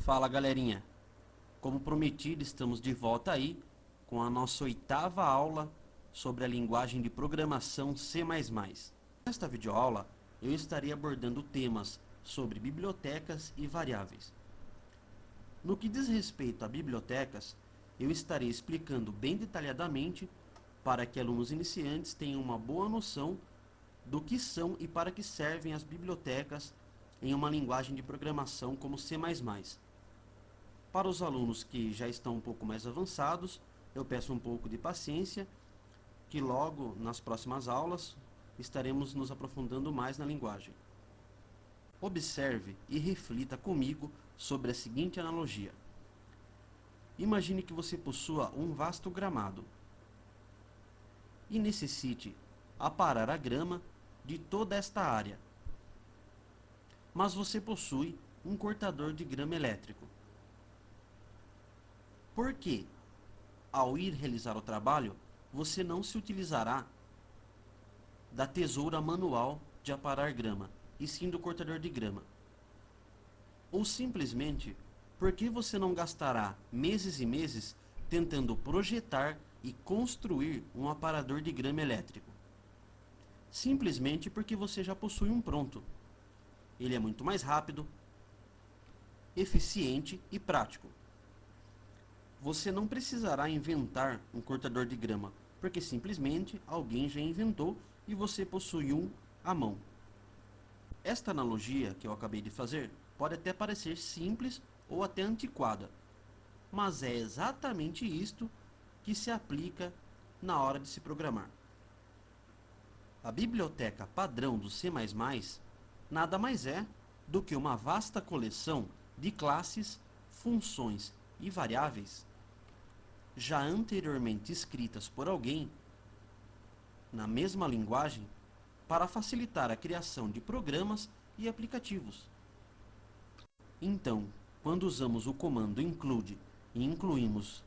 Fala galerinha, como prometido estamos de volta aí com a nossa 8ª aula sobre a linguagem de programação C++. Nesta videoaula eu estarei abordando temas sobre bibliotecas e variáveis. No que diz respeito a bibliotecas, eu estarei explicando bem detalhadamente para que alunos iniciantes tenham uma boa noção do que são e para que servem as bibliotecas em uma linguagem de programação como C++. Para os alunos que já estão um pouco mais avançados, eu peço um pouco de paciência, que logo nas próximas aulas estaremos nos aprofundando mais na linguagem. Observe e reflita comigo sobre a seguinte analogia. Imagine que você possua um vasto gramado e necessite aparar a grama de toda esta área, mas você possui um cortador de grama elétrico. Por que, ao ir realizar o trabalho, você não se utilizará da tesoura manual de aparar grama, e sim do cortador de grama? Ou simplesmente, por que você não gastará meses e meses tentando projetar e construir um aparador de grama elétrico? Simplesmente porque você já possui um pronto. Ele é muito mais rápido, eficiente e prático. Você não precisará inventar um cortador de grama, porque simplesmente alguém já inventou e você possui um à mão. Esta analogia que eu acabei de fazer pode até parecer simples ou até antiquada, mas é exatamente isto que se aplica na hora de se programar. A biblioteca padrão do C++ nada mais é do que uma vasta coleção de classes, funções e variáveis já anteriormente escritas por alguém na mesma linguagem para facilitar a criação de programas e aplicativos. Então, quando usamos o comando include e incluímos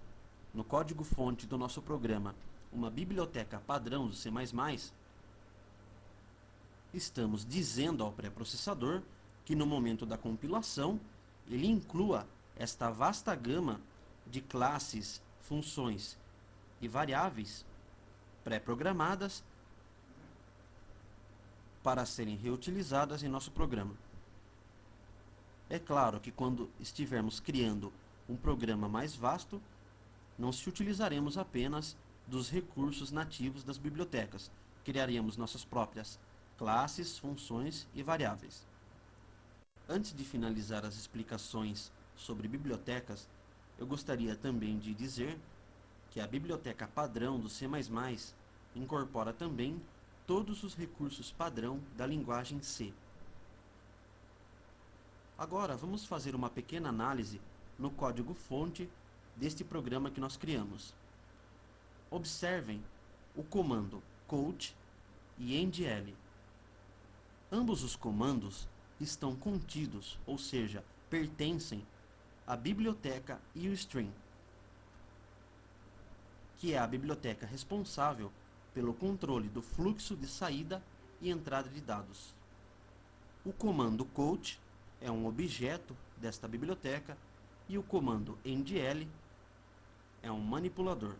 no código-fonte do nosso programa uma biblioteca padrão do C++, estamos dizendo ao pré-processador que no momento da compilação ele inclua esta vasta gama de classes, funções e variáveis pré-programadas para serem reutilizadas em nosso programa. É claro que quando estivermos criando um programa mais vasto, não se utilizaremos apenas dos recursos nativos das bibliotecas, criaremos nossas próprias classes, funções e variáveis. Antes de finalizar as explicações sobre bibliotecas, eu gostaria também de dizer que a biblioteca padrão do C++ incorpora também todos os recursos padrão da linguagem C. Agora vamos fazer uma pequena análise no código-fonte deste programa que nós criamos. Observem o comando count e endl. Ambos os comandos estão contidos, ou seja, pertencem à biblioteca iostream, que é a biblioteca responsável pelo controle do fluxo de saída e entrada de dados. O comando count é um objeto desta biblioteca e o comando endl é um manipulador.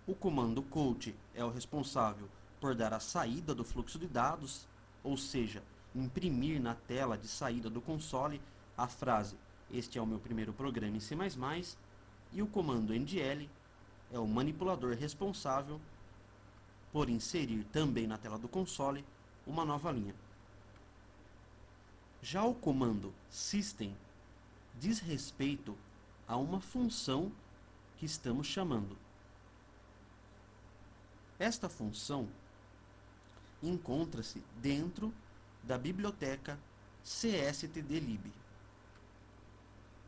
O comando count é o responsável por dar a saída do fluxo de dados, ou seja, imprimir na tela de saída do console a frase "Este é o meu primeiro programa em C++", e o comando endl é o manipulador responsável por inserir também na tela do console uma nova linha. Já o comando system diz respeito a uma função que estamos chamando. Esta função encontra-se dentro da biblioteca cstdlib.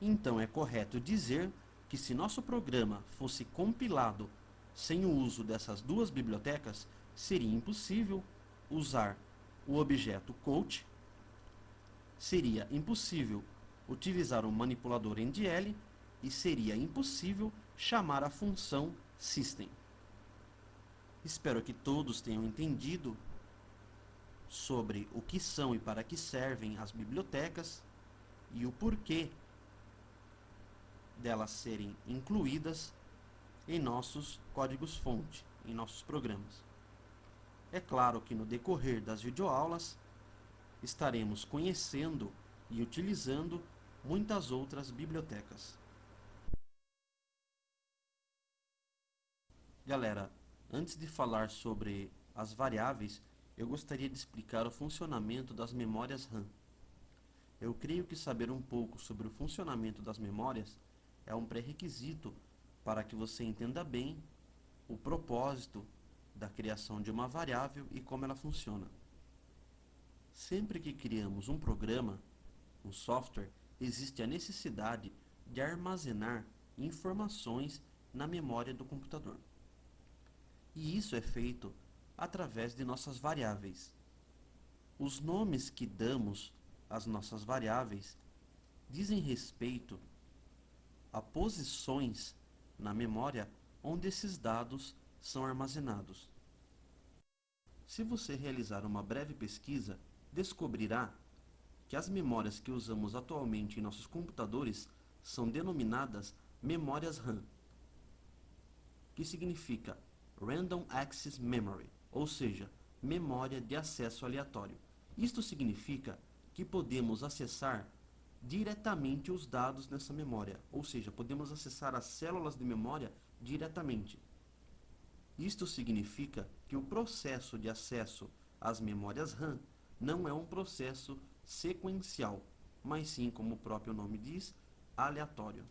Então é correto dizer que se nosso programa fosse compilado sem o uso dessas duas bibliotecas, seria impossível usar o objeto count, seria impossível utilizar o manipulador endl e seria impossível chamar a função system. Espero que todos tenham entendido sobre o que são e para que servem as bibliotecas e o porquê delas serem incluídas em nossos códigos-fonte, em nossos programas. É claro que no decorrer das videoaulas estaremos conhecendo e utilizando muitas outras bibliotecas. Galera, antes de falar sobre as variáveis, eu gostaria de explicar o funcionamento das memórias RAM. Eu creio que saber um pouco sobre o funcionamento das memórias é um pré-requisito para que você entenda bem o propósito da criação de uma variável e como ela funciona. Sempre que criamos um programa, um software, existe a necessidade de armazenar informações na memória do computador. E isso é feito através de nossas variáveis. Os nomes que damos às nossas variáveis dizem respeito a posições na memória onde esses dados são armazenados. Se você realizar uma breve pesquisa, descobrirá que as memórias que usamos atualmente em nossos computadores são denominadas memórias RAM, que significa Random Access Memory, ou seja, memória de acesso aleatório. Isto significa que podemos acessar diretamente os dados nessa memória, ou seja, podemos acessar as células de memória diretamente. Isto significa que o processo de acesso às memórias RAM não é um processo sequencial, mas sim, como o próprio nome diz, aleatório.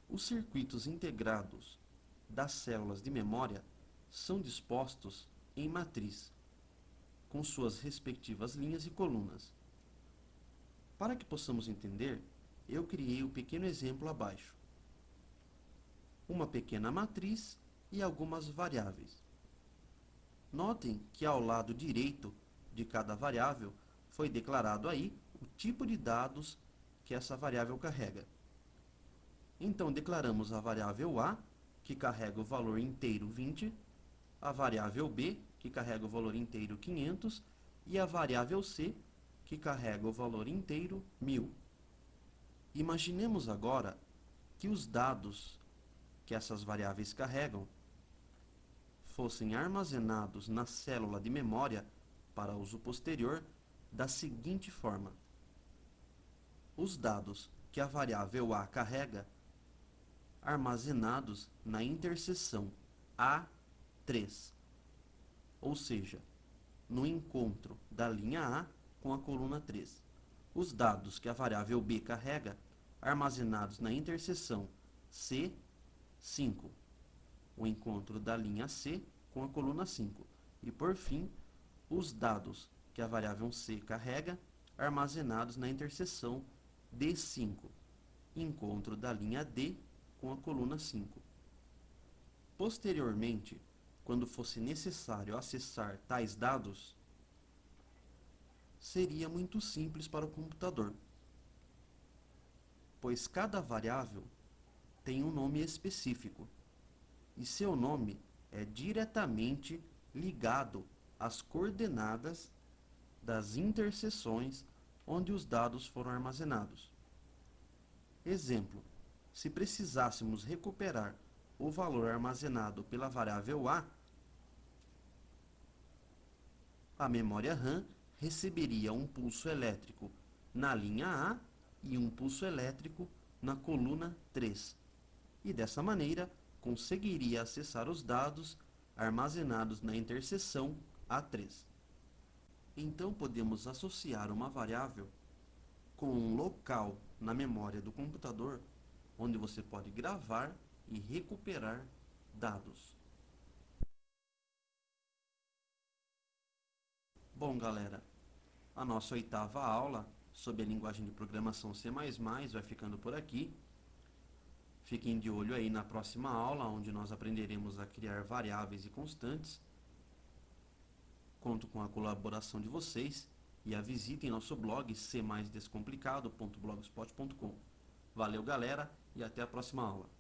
Os circuitos integrados das células de memória são dispostos em matriz, com suas respectivas linhas e colunas. Para que possamos entender, eu criei o pequeno exemplo abaixo. Uma pequena matriz e algumas variáveis. Notem que ao lado direito de cada variável foi declarado aí o tipo de dados que essa variável carrega. Então, declaramos a variável A, que carrega o valor inteiro 20, a variável B, que carrega o valor inteiro 500, e a variável C, que carrega o valor inteiro 1000. Imaginemos agora que os dados que essas variáveis carregam fossem armazenados na célula de memória para uso posterior da seguinte forma. Os dados que a variável A carrega armazenados na interseção A3, ou seja, no encontro da linha A com a coluna 3. Os dados que a variável B carrega armazenados na interseção C5, o encontro da linha C com a coluna 5. E, por fim, os dados que a variável C carrega armazenados na interseção D5, encontro da linha D com a coluna 5. Posteriormente, quando fosse necessário acessar tais dados, seria muito simples para o computador, pois cada variável tem um nome específico, e seu nome é diretamente ligado às coordenadas das interseções onde os dados foram armazenados. Exemplo, se precisássemos recuperar o valor armazenado pela variável a memória RAM receberia um pulso elétrico na linha A e um pulso elétrico na coluna 3. E dessa maneira, conseguiria acessar os dados armazenados na interseção A3. Então, podemos associar uma variável com um local na memória do computador onde você pode gravar e recuperar dados. Bom, galera, a nossa 8ª aula sobre a linguagem de programação C++ vai ficando por aqui. Fiquem de olho aí na próxima aula, onde nós aprenderemos a criar variáveis e constantes. Conto com a colaboração de vocês e a visitem nosso blog cmaisdescomplicado.blogspot.com. Valeu, galera, e até a próxima aula.